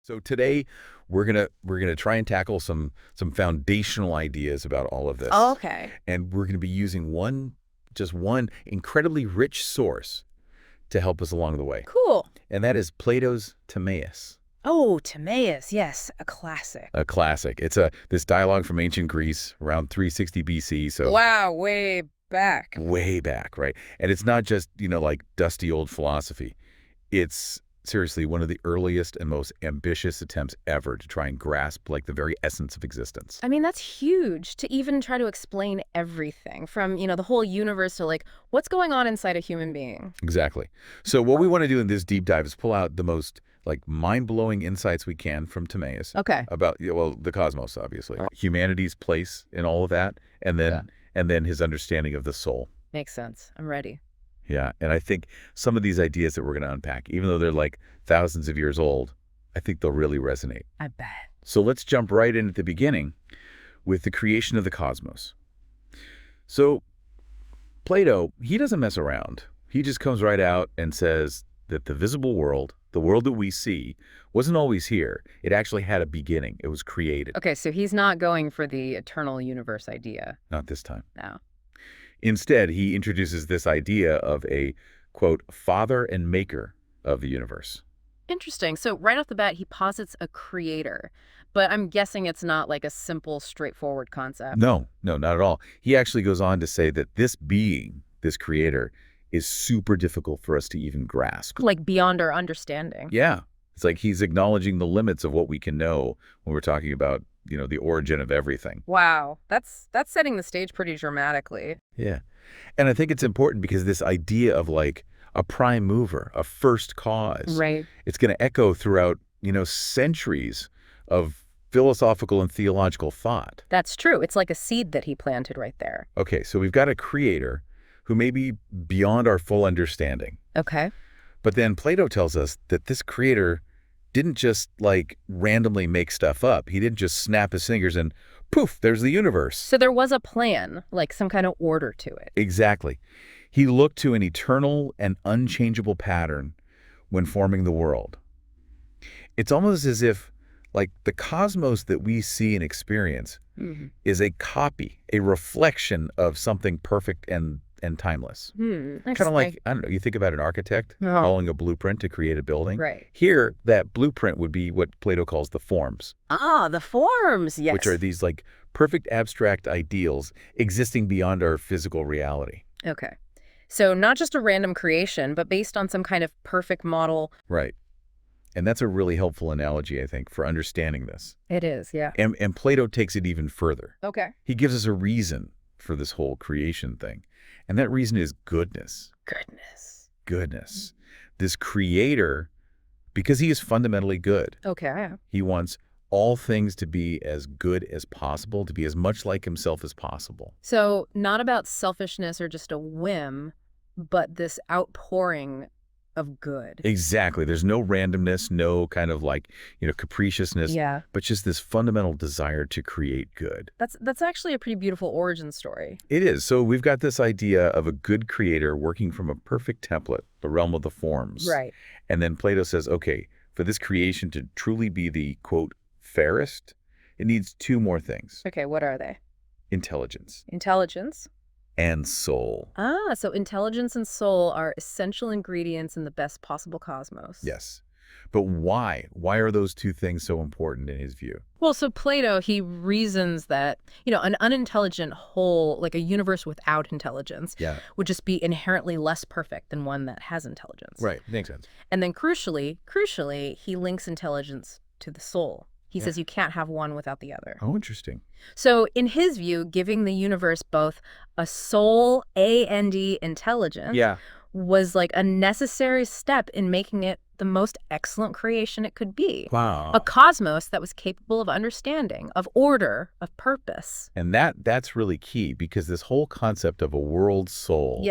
So today we're gonna try and tackle some foundational ideas about all of this. Okay. And we're gonna be using just one incredibly rich source to help us along the way. Cool. And that is Plato's Timaeus, Oh, Timaeus. Yes, a classic. a classic. It's this dialogue from ancient Greece around 360 BC, so Wow, way back. way back, right? And it's not just, like dusty old philosophy. It's seriously one of the earliest and most ambitious attempts ever to try and grasp like the very essence of existence. I mean, that's huge to even try to explain everything from, the whole universe to like what's going on inside a human being. Exactly. So what we want to do in this deep dive is pull out the most like mind-blowing insights we can from Timaeus Okay. about the cosmos, obviously, humanity's place in all of that, and then his understanding of the soul. Makes sense. I'm ready. Yeah, and I think some of these ideas that we're going to unpack, even though they're like thousands of years old, I think they'll really resonate. I bet. So let's jump right in at the beginning with the creation of the cosmos. So Plato, he doesn't mess around. He just comes right out and says that the visible world, the world that we see, wasn't always here. It actually had a beginning. It was created. Okay, so he's not going for the eternal universe idea. Not this time. No. Instead, he introduces this idea of a, quote, father and maker of the universe. Interesting. So right off the bat, he posits a creator, but I'm guessing it's not like a simple, straightforward concept. No, not at all. He actually goes on to say that this being, this creator, is super difficult for us to even grasp. Like beyond our understanding. Yeah. It's like he's acknowledging the limits of what we can know when we're talking about, the origin of everything. Wow. That's setting the stage pretty dramatically. Yeah. And I think it's important because this idea of like a prime mover, a first cause, Right. it's going to echo throughout, centuries of philosophical and theological thought. That's true. It's like a seed that he planted right there. Okay, so we've got a creator who may be beyond our full understanding. Okay. But then Plato tells us that this creator didn't just like randomly make stuff up. He didn't just snap his fingers and poof, there's the universe. So there was a plan, like some kind of order to it. Exactly. He looked to an eternal and unchangeable pattern when forming the world. It's almost as if like the cosmos that we see and experience is a copy, a reflection of something perfect and timeless. Kind of like, I don't know, you think about an architect following a blueprint to create a building. Right. Here, that blueprint would be what Plato calls the forms. Ah, the forms, yes. Which are these like perfect abstract ideals existing beyond our physical reality. Okay. So not just a random creation, but based on some kind of perfect model. Right. And that's a really helpful analogy, I think, for understanding this. It is, yeah. And Plato takes it even further. Okay. He gives us a reason for this whole creation thing. And that reason is goodness. Goodness. This creator, because he is fundamentally good. Okay. He wants all things to be as good as possible, to be as much like himself as possible. So not about selfishness or just a whim, but this outpouring of good. Exactly. There's no randomness, no kind of like, capriciousness, Yeah. but just this fundamental desire to create good. That's actually a pretty beautiful origin story. It is. So we've got this idea of a good creator working from a perfect template, the realm of the forms. Right. And then Plato says, okay, for this creation to truly be the, quote, fairest, it needs two more things. Okay, what are they? Intelligence. Intelligence. And soul. Ah, so intelligence and soul are essential ingredients in the best possible cosmos. Yes. But why? Why are those two things so important in his view? Well, so Plato, he reasons that, an unintelligent whole, like a universe without intelligence, would just be inherently less perfect than one that has intelligence. Right. Makes sense. And then crucially, he links intelligence to the soul. He says you can't have one without the other. Oh, interesting. So in his view, giving the universe both a soul and intelligence was like a necessary step in making it the most excellent creation it could be. Wow. A cosmos that was capable of understanding, of order, of purpose. And that's really key because this whole concept of a world soul,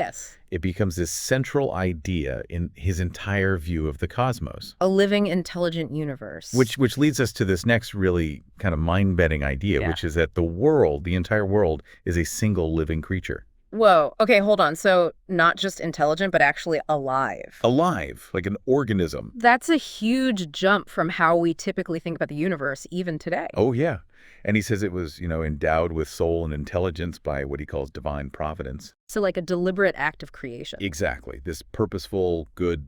it becomes this central idea in his entire view of the cosmos. A living, intelligent universe. Which leads us to this next really kind of mind-bending idea, which is that the world, the entire world, is a single living creature. Whoa. Okay, hold on. So not just intelligent, but actually alive. Alive, like an organism. That's a huge jump from how we typically think about the universe, even today. Oh, yeah. And he says it was, endowed with soul and intelligence by what he calls divine providence. So like a deliberate act of creation. Exactly. This purposeful, good,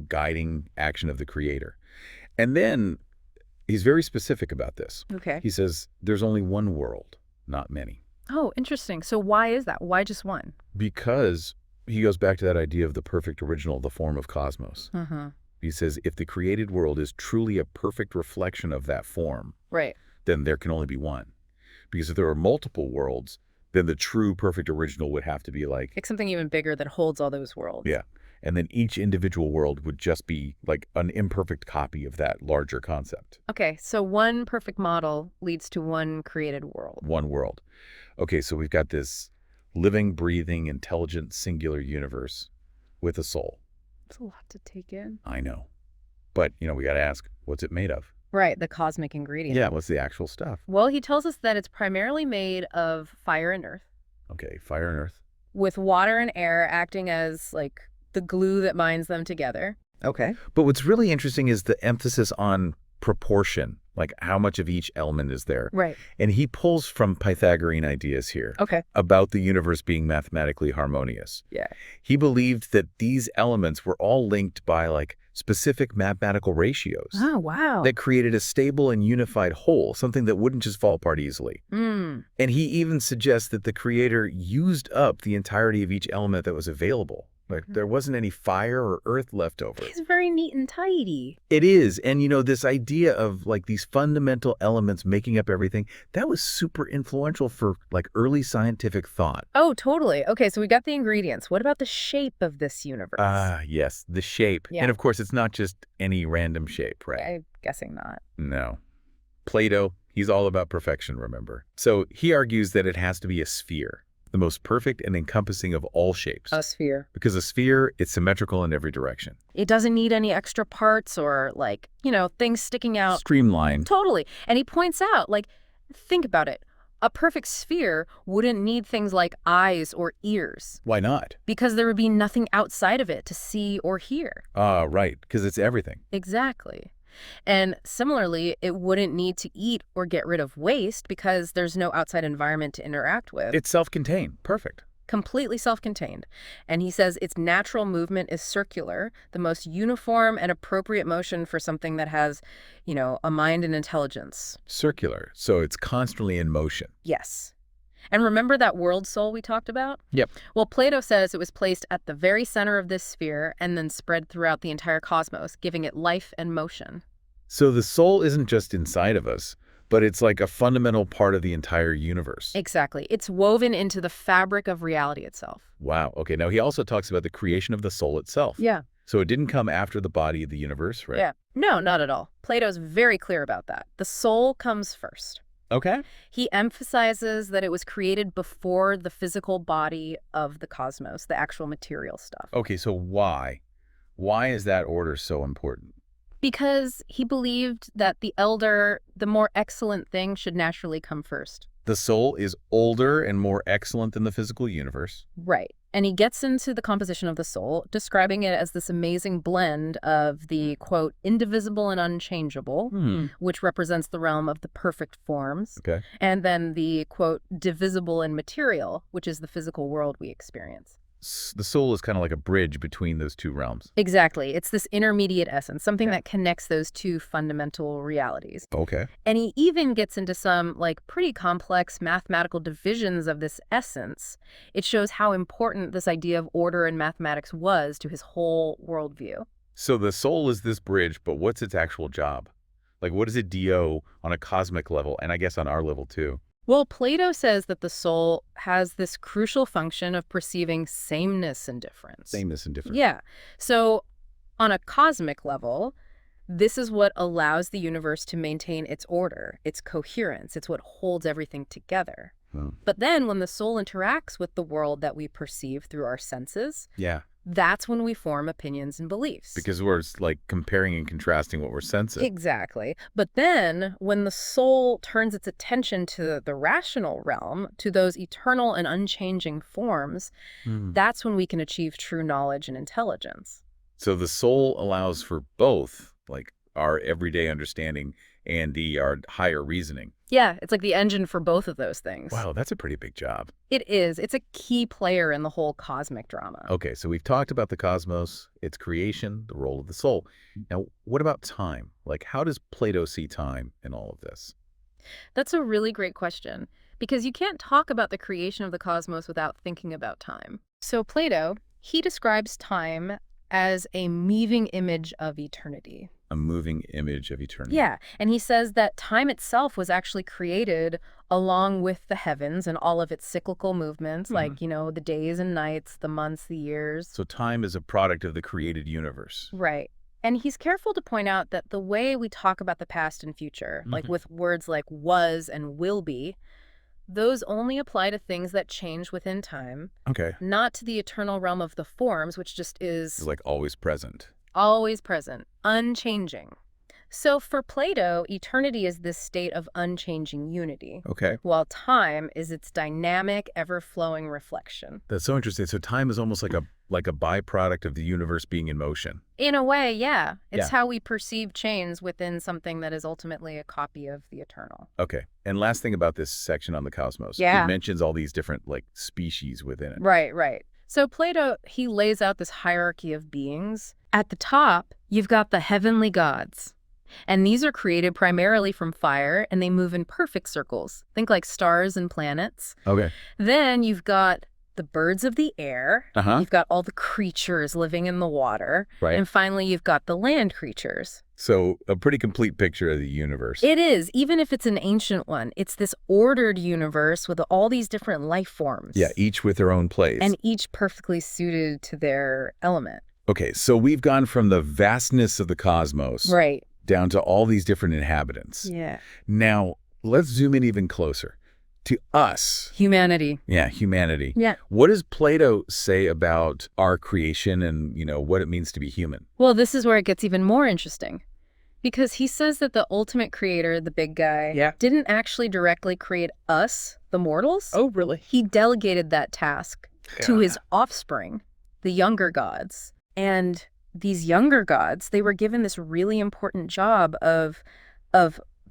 guiding action of the creator. And then he's very specific about this. Okay. He says there's only one world, not many. Oh, interesting. So why is that? Why just one? Because he goes back to that idea of the perfect original, the form of cosmos. Uh-huh. He says if the created world is truly a perfect reflection of that form, Right. then there can only be one. Because if there are multiple worlds, then the true perfect original would have to be like something even bigger that holds all those worlds. Yeah. And then each individual world would just be like an imperfect copy of that larger concept. Okay, so one perfect model leads to one created world. One world. Okay, so we've got this living, breathing, intelligent, singular universe with a soul. It's a lot to take in. I know. But, we got to ask, what's it made of? Right, the cosmic ingredient. Yeah, what's the actual stuff? Well, he tells us that it's primarily made of fire and earth. Okay, fire and earth. With water and air acting as, like, the glue that binds them together. Okay. But what's really interesting is the emphasis on proportion, like how much of each element is there. Right. And he pulls from Pythagorean ideas here. Okay. About the universe being mathematically harmonious. Yeah. He believed that these elements were all linked by like specific mathematical ratios. Oh, wow. That created a stable and unified whole, something that wouldn't just fall apart easily. Mm. And he even suggests that the creator used up the entirety of each element that was available. Like there wasn't any fire or earth left over. It's very neat and tidy. It is. And, this idea of like these fundamental elements making up everything, that was super influential for like early scientific thought. Oh, totally. Okay, so we got the ingredients. What about the shape of this universe? Yes, the shape. Yeah. And of course, it's not just any random shape, right? I'm guessing not. No. Plato, he's all about perfection, remember? So he argues that it has to be a sphere, the most perfect and encompassing of all shapes. A sphere. Because a sphere, it's symmetrical in every direction. It doesn't need any extra parts or, like, things sticking out. Streamlined. Totally. And he points out, like, think about it. A perfect sphere wouldn't need things like eyes or ears. Why not? Because there would be nothing outside of it to see or hear. Right, because it's everything. Exactly. And similarly, it wouldn't need to eat or get rid of waste because there's no outside environment to interact with. It's self-contained. Perfect. Completely self-contained. And he says its natural movement is circular, the most uniform and appropriate motion for something that has, a mind and intelligence. Circular, so it's constantly in motion. Yes. And remember that world soul we talked about? Yep. Well, Plato says it was placed at the very center of this sphere and then spread throughout the entire cosmos, giving it life and motion. So the soul isn't just inside of us, but it's like a fundamental part of the entire universe. Exactly. It's woven into the fabric of reality itself. Wow. Okay. Now, he also talks about the creation of the soul itself. Yeah. So it didn't come after the body of the universe, right? Yeah. No, not at all. Plato's very clear about that. The soul comes first. Okay. He emphasizes that it was created before the physical body of the cosmos, the actual material stuff. Okay. So why? Why is that order so important? Because he believed that the more excellent thing should naturally come first. The soul is older and more excellent than the physical universe. Right. And he gets into the composition of the soul, describing it as this amazing blend of the, quote, indivisible and unchangeable, which represents the realm of the perfect forms. Okay. And then the, quote, divisible and material, which is the physical world we experience. The soul is kind of like a bridge between those two realms. Exactly. It's this intermediate essence, something that connects those two fundamental realities. Okay. And he even gets into some, like, pretty complex mathematical divisions of this essence. It shows how important this idea of order in mathematics was to his whole worldview. So the soul is this bridge, but what's its actual job? Like, what does it do on a cosmic level, and I guess on our level too? Well, Plato says that the soul has this crucial function of perceiving sameness and difference. Sameness and difference. Yeah. So on a cosmic level, this is what allows the universe to maintain its order, its coherence. It's what holds everything together. Oh. But then when the soul interacts with the world that we perceive through our senses, Yeah. That's when we form opinions and beliefs. Because we're like comparing and contrasting what we're sensing. Exactly. But then when the soul turns its attention to the rational realm, to those eternal and unchanging forms, that's when we can achieve true knowledge and intelligence. So the soul allows for both, like our everyday understanding and our higher reasoning. Yeah, it's like the engine for both of those things. Wow, that's a pretty big job. It is. It's a key player in the whole cosmic drama. Okay, so we've talked about the cosmos, its creation, the role of the soul. Now, what about time? Like, how does Plato see time in all of this? That's a really great question, because you can't talk about the creation of the cosmos without thinking about time. So Plato, he describes time as a moving image of eternity. A moving image of eternity. Yeah, and he says that time itself was actually created along with the heavens and all of its cyclical movements, like, the days and nights, the months, the years. So time is a product of the created universe. Right. And he's careful to point out that the way we talk about the past and future, like with words like was and will be, those only apply to things that change within time. Okay. Not to the eternal realm of the forms, which just is It's like always present. Always present, unchanging. So for Plato, eternity is this state of unchanging unity. Okay. While time is its dynamic, ever-flowing reflection. That's so interesting. So time is almost like a byproduct of the universe being in motion. In a way, yeah. It's how we perceive change within something that is ultimately a copy of the eternal. Okay. And last thing about this section on the cosmos. Yeah. It mentions all these different species within it. Right, right. So Plato, he lays out this hierarchy of beings. At the top, you've got the heavenly gods. And these are created primarily from fire, and they move in perfect circles. Think like stars and planets. Okay. Then you've got the birds of the air. You've got all the creatures living in the water. Right. And finally, you've got the land creatures. So a pretty complete picture of the universe. It is, even if it's an ancient one. It's this ordered universe with all these different life forms. Yeah, each with their own place. And each perfectly suited to their element. Okay, so we've gone from the vastness of the cosmos Right. down to all these different inhabitants. Yeah. Now, let's zoom in even closer. To us. Humanity. Yeah, humanity. Yeah. What does Plato say about our creation and, what it means to be human? Well, this is where it gets even more interesting. Because he says that the ultimate creator, the big guy, didn't actually directly create us, the mortals. Oh, really? He delegated that task to his offspring, the younger gods. And these younger gods, they were given this really important job of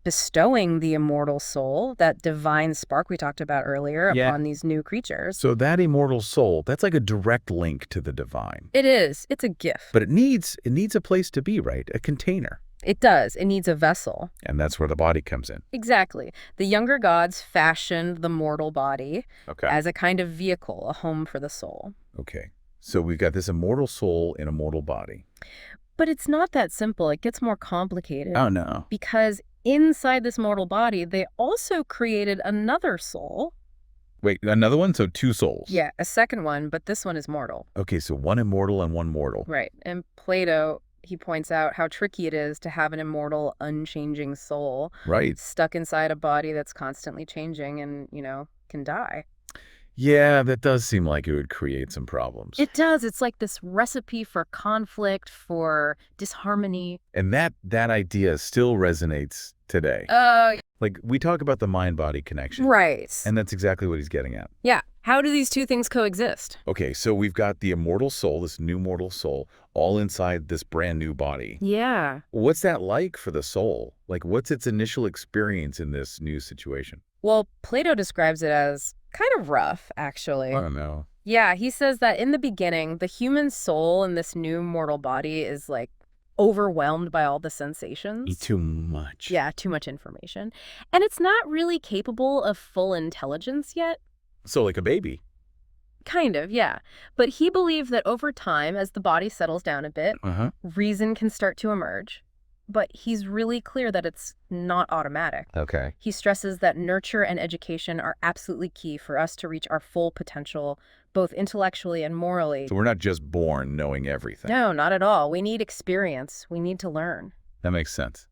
bestowing the immortal soul, that divine spark we talked about earlier, upon these new creatures. So that immortal soul, that's like a direct link to the divine. It is. It's a gift. But it needs a place to be, right? A container. It does. It needs a vessel. And that's where the body comes in. Exactly. The younger gods fashioned the mortal body as a kind of vehicle, a home for the soul. Okay. So we've got this immortal soul in a mortal body. But it's not that simple. It gets more complicated. Oh, no. Because inside this mortal body, they also created another soul. Wait, another one? So two souls? Yeah, a second one, but this one is mortal. Okay, so one immortal and one mortal. Right. And Plato, he points out how tricky it is to have an immortal, unchanging soul. Right. Stuck inside a body that's constantly changing and, can die. Yeah, that does seem like it would create some problems. It does. It's like this recipe for conflict, for disharmony. And that idea still resonates today. Like, we talk about the mind-body connection. Right. And that's exactly what he's getting at. Yeah. How do these two things coexist? Okay, so we've got the immortal soul, this new mortal soul, all inside this brand new body. Yeah. What's that like for the soul? Like, what's its initial experience in this new situation? Well, Plato describes it as kind of rough, actually. I don't know. Yeah, he says that in the beginning, the human soul in this new mortal body is like overwhelmed by all the sensations. Too much. Yeah, too much information. And it's not really capable of full intelligence yet. So like a baby. Kind of, yeah. But he believed that over time, as the body settles down a bit, reason can start to emerge. But he's really clear that it's not automatic. Okay. He stresses that nurture and education are absolutely key for us to reach our full potential, both intellectually and morally. So we're not just born knowing everything. No, not at all. We need experience. We need to learn. That makes sense.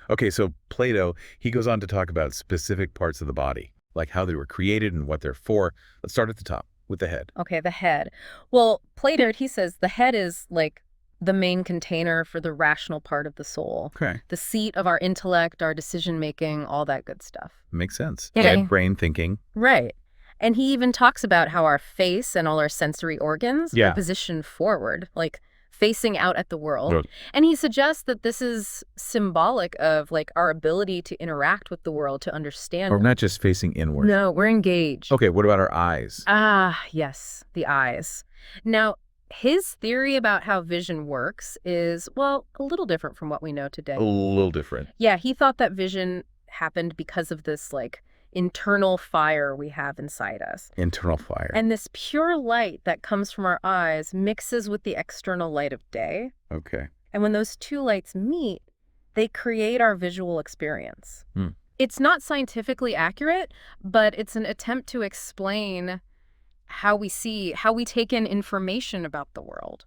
Okay, so Plato, he goes on to talk about specific parts of the body, like how they were created and what they're for. Let's start at the top. with the head? Okay, the head. Well, Plato, he says the head is like the main container for the rational part of the soul. Okay. The seat of our intellect, our decision-making, all that good stuff. Makes sense. Yeah. Head, brain, thinking. Right. And he even talks about how our face and all our sensory organs are positioned forward, like facing out at the world. Right. And he suggests that this is symbolic of like our ability to interact with the world, to understand. Or not just facing inward. No, we're engaged. Okay, what about our eyes? Ah, yes, the eyes. Now, his theory about how vision works is, well, a little different from what we know today. A little different. Yeah, he thought that vision happened because of this, like, internal fire we have inside us. Internal fire. And this pure light that comes from our eyes mixes with the external light of day. Okay. And when those two lights meet, they create our visual experience. Hmm. It's not scientifically accurate, but it's an attempt to explain how we see, how we take in information about the world.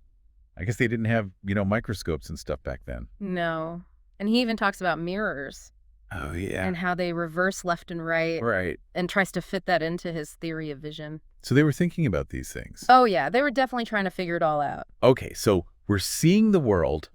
I guess they didn't have, microscopes and stuff back then. No. And he even talks about mirrors. Oh, yeah. And how they reverse left and right. Right. And tries to fit that into his theory of vision. So they were thinking about these things. Oh, yeah. They were definitely trying to figure it all out. Okay, so we're seeing the world,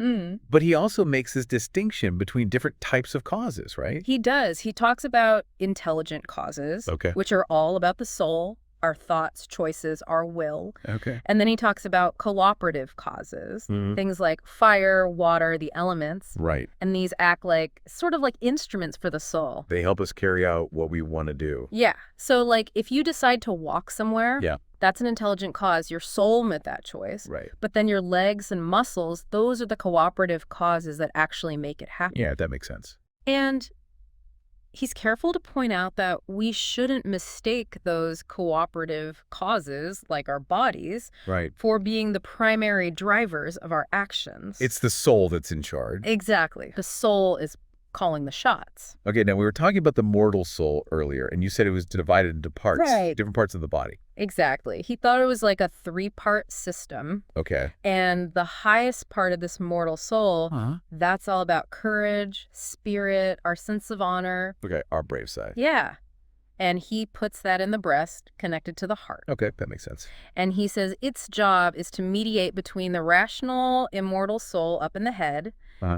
but he also makes this distinction between different types of causes, right? He does. He talks about intelligent causes, which are all about the soul, our thoughts, choices, our will. Okay. And then he talks about cooperative causes, things like fire, water, the elements. Right. And these act like, sort of like instruments for the soul. They help us carry out what we want to do. Yeah. So like if you decide to walk somewhere, that's an intelligent cause. Your soul made that choice. Right. But then your legs and muscles, those are the cooperative causes that actually make it happen. Yeah, that makes sense. And he's careful to point out that we shouldn't mistake those cooperative causes, like our bodies, for being the primary drivers of our actions. It's the soul that's in charge. Exactly. The soul is calling the shots. Okay, now we were talking about the mortal soul earlier, and you said it was divided into parts, different parts of the body. Exactly. He thought it was like a 3-part system. Okay. And the highest part of this mortal soul, that's all about courage, spirit, our sense of honor. Okay, our brave side. Yeah. And he puts that in the breast, connected to the heart. Okay, that makes sense. And he says its job is to mediate between the rational, immortal soul up in the head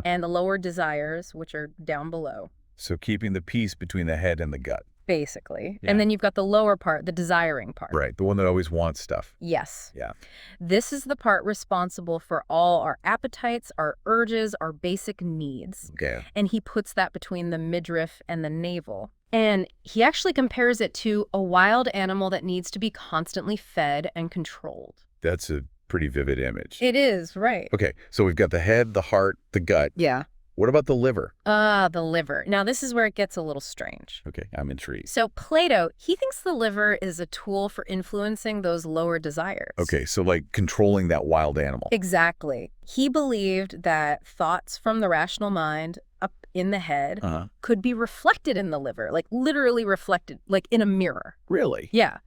and the lower desires, which are down below. So keeping the peace between the head and the gut. Basically. Yeah. And then you've got the lower part, the desiring part. Right, the one that always wants stuff. Yes. Yeah. This is the part responsible for all our appetites, our urges, our basic needs. Okay. And he puts that between the midriff and the navel. And he actually compares it to a wild animal that needs to be constantly fed and controlled. That's a pretty vivid image. It is, right. Okay, so we've got the head, the heart, the gut. Yeah. What about the liver? The liver. Now, this is where it gets a little strange. Okay, I'm intrigued. So Plato, he thinks the liver is a tool for influencing those lower desires. Okay, so like controlling that wild animal. Exactly. He believed that thoughts from the rational mind up in the head could be reflected in the liver, like literally reflected, like in a mirror. Really? Yeah.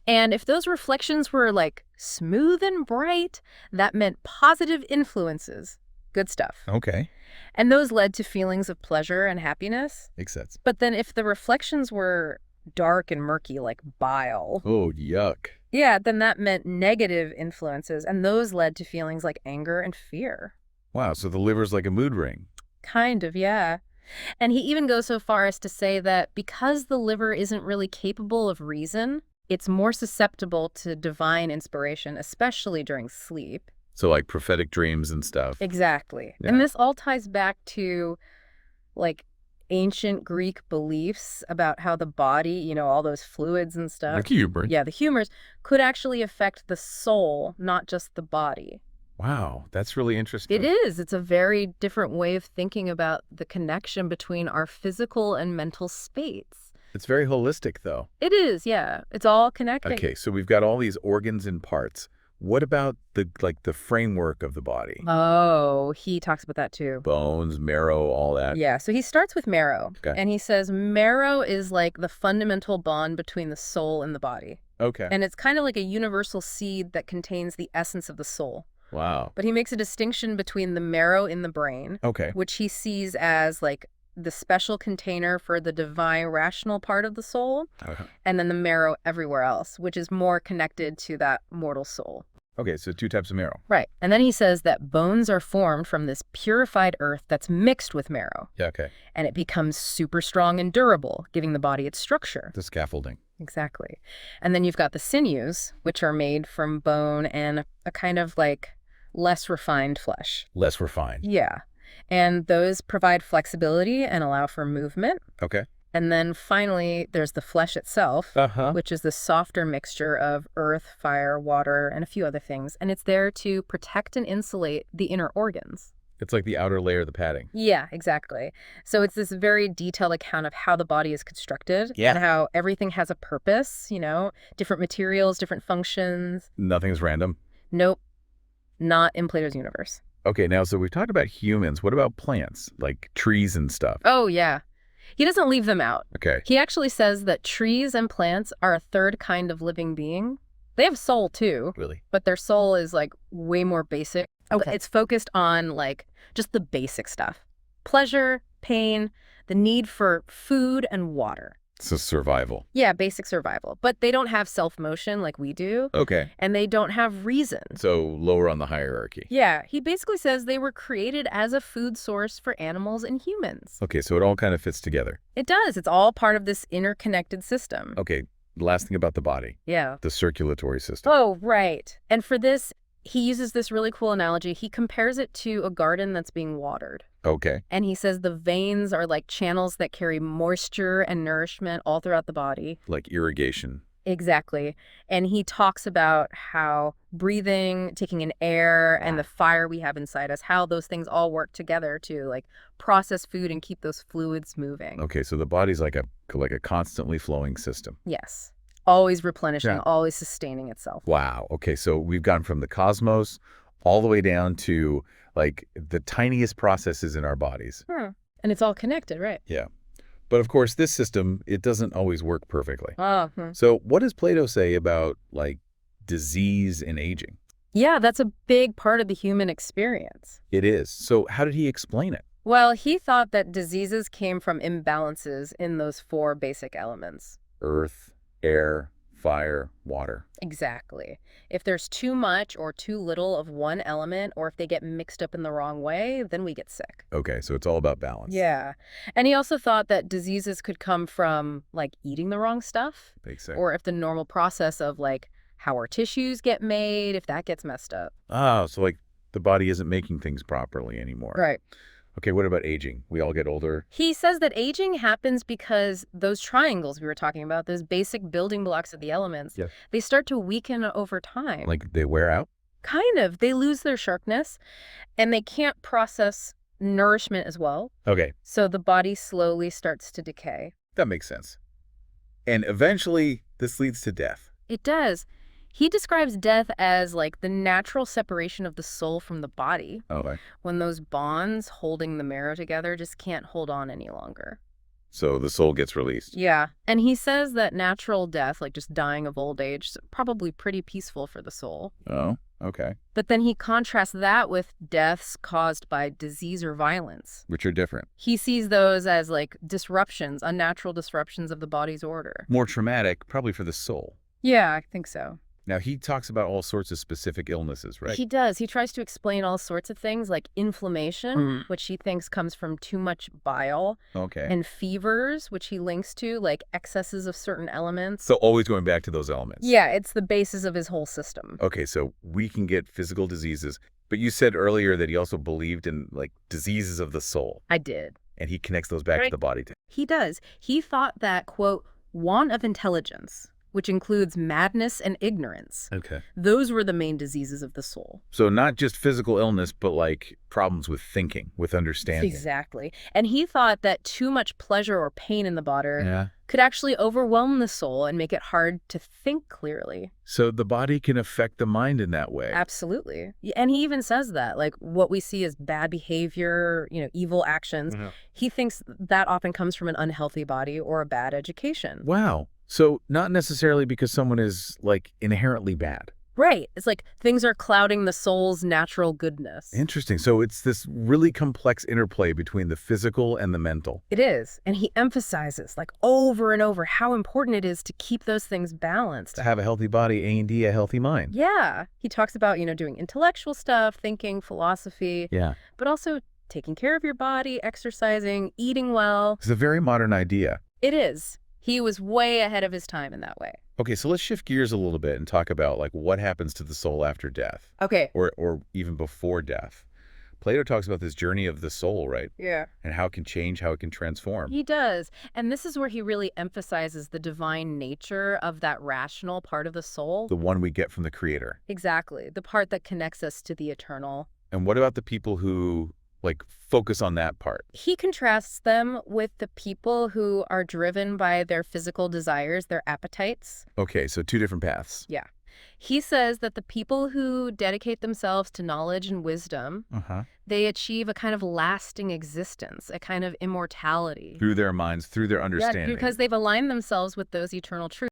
And if those reflections were like smooth and bright, that meant positive influences. Good stuff. Okay. And those led to feelings of pleasure and happiness. Makes sense. But then if the reflections were dark and murky, like bile. Oh, yuck. Yeah, then that meant negative influences, and those led to feelings like anger and fear. Wow, so the liver's like a mood ring. Kind of, yeah. And he even goes so far as to say that because the liver isn't really capable of reason, it's more susceptible to divine inspiration, especially during sleep. So like prophetic dreams and stuff. Exactly. Yeah. And this all ties back to like ancient Greek beliefs about how the body, all those fluids and stuff. The humor. Yeah, the humors could actually affect the soul, not just the body. Wow, that's really interesting. It is. It's a very different way of thinking about the connection between our physical and mental states. It's very holistic, though. It is, yeah. It's all connected. Okay, so we've got all these organs and parts. What about the framework of the body? Oh, he talks about that too. Bones, marrow, all that. Yeah, so he starts with marrow. Okay. And he says marrow is like the fundamental bond between the soul and the body. Okay. And it's kind of like a universal seed that contains the essence of the soul. Wow. But he makes a distinction between the marrow in the brain, okay, which he sees as like the special container for the divine rational part of the soul, Uh-huh. and then the marrow everywhere else, which is more connected to that mortal soul. Okay, so 2 types of marrow. Right. And then he says that bones are formed from this purified earth that's mixed with marrow. Yeah, okay. And it becomes super strong and durable, giving the body its structure. The scaffolding. Exactly. And then you've got the sinews, which are made from bone and a kind of like less refined flesh. Less refined. Yeah. And those provide flexibility and allow for movement. Okay. And then finally, there's the flesh itself, which is the softer mixture of earth, fire, water, and a few other things. And it's there to protect and insulate the inner organs. It's like the outer layer of the padding. Yeah, exactly. So it's this very detailed account of how the body is constructed Yeah. and how everything has a purpose, different materials, different functions. Nothing's random. Nope, not in Plato's universe. Okay, now, so we've talked about humans. What about plants, like trees and stuff? Oh, yeah. He doesn't leave them out. Okay. He actually says that trees and plants are a third kind of living being. They have soul too. Really? But their soul is like way more basic. Okay. It's focused on like just the basic stuff. Pleasure, pain, the need for food and water. So survival. Yeah, basic survival. But they don't have self-motion like we do. Okay. And they don't have reason. So lower on the hierarchy. Yeah, he basically says they were created as a food source for animals and humans. Okay, so it all kind of fits together. It does. It's all part of this interconnected system. Okay, last thing about the body. Yeah. The circulatory system. Oh, right. And for this, he uses this really cool analogy. He compares it to a garden that's being watered. Okay. And he says the veins are like channels that carry moisture and nourishment all throughout the body. Like irrigation. Exactly. And he talks about how breathing, taking in air, and the fire we have inside us, how those things all work together to like process food and keep those fluids moving. Okay, so the body's like a constantly flowing system. Yes. Always replenishing, Yeah. always sustaining itself. Wow. Okay, so we've gone from the cosmos all the way down to like the tiniest processes in our bodies. And it's all connected, right? Yeah. But of course, this system, it doesn't always work perfectly. Uh-huh. So what does Plato say about like disease and aging? Yeah, that's a big part of the human experience. It is. So how did he explain it? Well, he thought that diseases came from imbalances in those 4 basic elements. Earth, air, fire, water. Exactly. If there's too much or too little of one element, or if they get mixed up in the wrong way, then we get sick. Okay, so it's all about balance. Yeah. And he also thought that diseases could come from, like, eating the wrong stuff, Basic. or if the normal process of, like, how our tissues get made, if that gets messed up. Oh, so like the body isn't making things properly anymore. Right. Okay, what about aging? We all get older. He says that aging happens because those triangles we were talking about, those basic building blocks of the elements, Yeah. they start to weaken over time. Like they wear out? Kind of. They lose their sharpness, and they can't process nourishment as well. Okay, So the body slowly starts to decay. that makes sense. And eventually, this leads to death. It does. He describes death as like the natural separation of the soul from the body, Okay. when those bonds holding the marrow together just can't hold on any longer. So the soul gets released. Yeah. And he says that natural death, like just dying of old age, is probably pretty peaceful for the soul. Oh, okay. But then he contrasts that with deaths caused by disease or violence. Which are different. He sees those as like disruptions, unnatural disruptions of the body's order. More traumatic, probably for the soul. Yeah, I think so. Now, he talks about all sorts of specific illnesses, right? He does. He tries to explain all sorts of things like inflammation, Mhm. which he thinks comes from too much bile, Okay. and fevers, which he links to like excesses of certain elements. So always going back to those elements. Yeah, it's the basis of his whole system. Okay, so we can get physical diseases, but you said earlier that he also believed in like diseases of the soul, I did. and he connects those back to Right. the body. He does. He thought that, quote, want of intelligence, which includes madness and ignorance, Okay. those were the main diseases of the soul. So not just physical illness, but like problems with thinking, with understanding. Exactly. And he thought that too much pleasure or pain in the body Yeah. could actually overwhelm the soul and make it hard to think clearly. So the body can affect the mind in that way. Absolutely. And he even says that, like, what we see as bad behavior, evil actions, he thinks that often comes from an unhealthy body or a bad education. Wow. So not necessarily because someone is like inherently bad. Right. It's like things are clouding the soul's natural goodness. Interesting. So it's this really complex interplay between the physical and the mental. It is. And he emphasizes, like, over and over how important it is to keep those things balanced. To have a healthy body and a healthy mind. Yeah. He talks about, doing intellectual stuff, thinking, philosophy. Yeah. But also taking care of your body, exercising, eating well. It's a very modern idea. It is. He was way ahead of his time in that way. Okay, so let's shift gears a little bit and talk about like what happens to the soul after death. Okay. Or even before death. Plato talks about this journey of the soul, right? Yeah. And how it can change, how it can transform. He does. And this is where he really emphasizes the divine nature of that rational part of the soul. The one we get from the Creator. Exactly. The part that connects us to the eternal. And what about the people who like focus on that part? He contrasts them with the people who are driven by their physical desires, their appetites. Okay, so two different paths. Yeah. He says that the people who dedicate themselves to knowledge and wisdom, they achieve a kind of lasting existence, a kind of immortality. Through their minds, through their understanding. Yeah, because they've aligned themselves with those eternal truths.